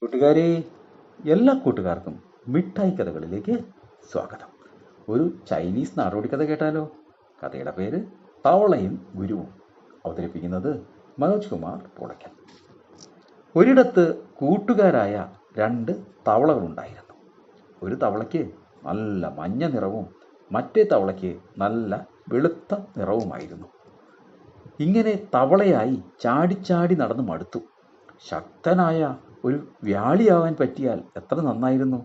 കൂട്ടുകാരെ, എല്ലാ കൂട്ടുകാർക്കും മിഠായി കഥകളിലേക്ക് സ്വാഗതം. ഒരു ചൈനീസ് നാടോടി കഥ കേട്ടാലോ? കഥയുടെ പേര് തവളയും ഗുരുവും. അവതരിപ്പിക്കുന്നത് മനോജ് കുമാർ പോളയ്ക്കൽ. ഒരിടത്ത് കൂട്ടുകാരായ രണ്ട് തവളകളുണ്ടായിരുന്നു. ഒരു തവളയ്ക്ക് നല്ല മഞ്ഞ നിറവും മറ്റേ തവളയ്ക്ക് നല്ല വെളുത്ത നിറവുമായിരുന്നു. ഇങ്ങനെ തവളയായി ചാടിച്ചാടി നടന്നു മടുത്തു. ശക്തനായ ഒരു വ്യാളിയാവാൻ പറ്റിയാൽ എത്ര നന്നായിരുന്നു.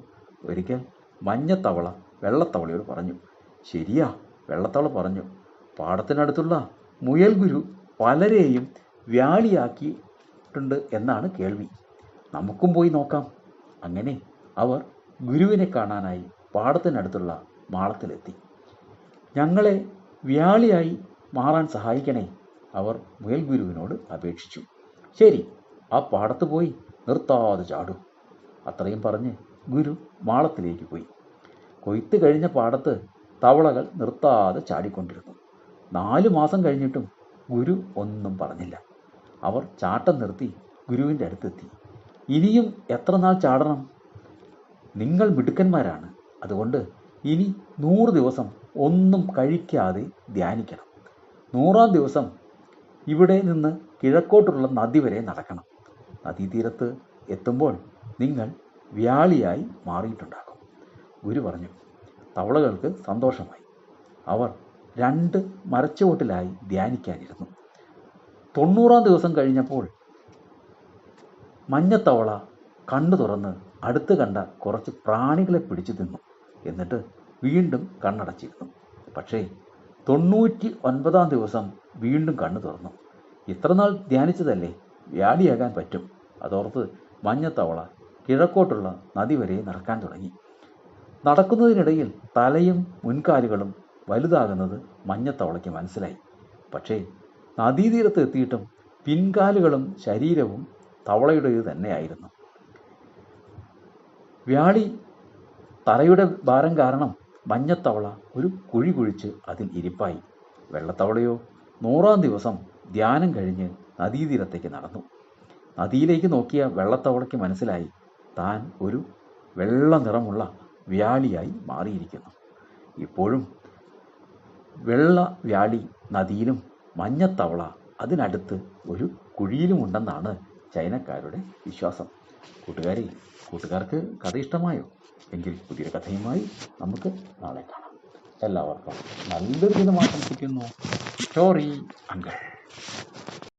ഒരിക്കൽ മഞ്ഞത്തവള വെള്ളത്തവളയോട് പറഞ്ഞു. ശരിയാ, വെള്ളത്തവള പറഞ്ഞു. പാടത്തിനടുത്തുള്ള മുയൽ ഗുരു പലരെയും വ്യാളിയാക്കിയിട്ടുണ്ട് എന്നാണ് കേൾവി. നമുക്കും പോയി നോക്കാം. അങ്ങനെ അവർ ഗുരുവിനെ കാണാനായി പാടത്തിനടുത്തുള്ള മാളത്തിലെത്തി. ഞങ്ങളെ വ്യാളിയായി മാറാൻ സഹായിക്കണേ, അവർ മുയൽ ഗുരുവിനോട് അപേക്ഷിച്ചു. ശരി, ആ പാടത്ത് പോയി നിർത്താതെ ചാടും. അത്രയും പറഞ്ഞ് ഗുരു മാളത്തിലേക്ക് പോയി. കൊയ്ത്ത് കഴിഞ്ഞ പാടത്ത് തവളകൾ നിർത്താതെ ചാടിക്കൊണ്ടിരുന്നു. 4 മാസം കഴിഞ്ഞിട്ടും ഗുരു ഒന്നും പറഞ്ഞില്ല. അവർ ചാട്ടം നിർത്തി ഗുരുവിൻ്റെ അടുത്തെത്തി. ഇനിയും എത്ര നാൾ ചാടണം? നിങ്ങൾ മിടുക്കന്മാരാണ്, അതുകൊണ്ട് ഇനി 100 ദിവസം ഒന്നും കഴിക്കാതെ ധ്യാനിക്കണം. 100ാം ദിവസം ഇവിടെ നിന്ന് കിഴക്കോട്ടുള്ള നദി വരെ നടക്കണം. നദീതീരത്ത് എത്തുമ്പോൾ നിങ്ങൾ വ്യാളിയായി മാറിയിട്ടുണ്ടാകും. ഗുരു പറഞ്ഞു. തവളകൾക്ക് സന്തോഷമായി. അവർ 2 മരച്ചുവട്ടിലായി ധ്യാനിക്കാനിരുന്നു. 90ാം ദിവസം കഴിഞ്ഞപ്പോൾ മഞ്ഞത്തവള കണ്ണു തുറന്ന് അടുത്ത് കണ്ട കുറച്ച് പ്രാണികളെ പിടിച്ചു തിന്നു. എന്നിട്ട് വീണ്ടും കണ്ണടച്ചിരുന്നു. പക്ഷേ 99ാം ദിവസം വീണ്ടും കണ്ണു തുറന്നു. ഇത്ര നാൾ ധ്യാനിച്ചതല്ലേ, വ്യാളിയാകാൻ പറ്റും. അതോർത്ത് മഞ്ഞത്തവള കിഴക്കോട്ടുള്ള നദി വരെ നടക്കാൻ തുടങ്ങി. നടക്കുന്നതിനിടയിൽ തലയും മുൻകാലുകളും വലുതാകുന്നത് മഞ്ഞത്തവളയ്ക്ക് മനസ്സിലായി. പക്ഷേ നദീതീരത്ത് എത്തിയിട്ടും പിൻകാലുകളും ശരീരവും തവളയുടേത് തന്നെയായിരുന്നു. വ്യാളി തലയുടെ ഭാരം കാരണം മഞ്ഞത്തവള ഒരു കുഴി കുഴിച്ച് അതിൽ ഇരിപ്പായി. വെള്ളത്തവളയോ 100ാം ദിവസം ധ്യാനം കഴിഞ്ഞ് നദീതീരത്തേക്ക് നടന്നു. നദിയിലേക്ക് നോക്കിയ വെള്ളത്തവളയ്ക്ക് മനസ്സിലായി താൻ ഒരു വെള്ള നിറമുള്ള വ്യാളിയായി മാറിയിരിക്കുന്നു. ഇപ്പോഴും വെള്ള വ്യാളി നദിയിലും മഞ്ഞത്തവള അതിനടുത്ത് ഒരു കുഴിയിലുമുണ്ടെന്നാണ് ചൈനക്കാരുടെ വിശ്വാസം. കൂട്ടുകാർക്ക് കഥ ഇഷ്ടമായോ? എങ്കിൽ പുതിയൊരു കഥയുമായി നമുക്ക് നാളെ കാണാം. എല്ലാവർക്കും നല്ലൊരു ദിനം ആശംസിക്കുന്നു. Story uncle.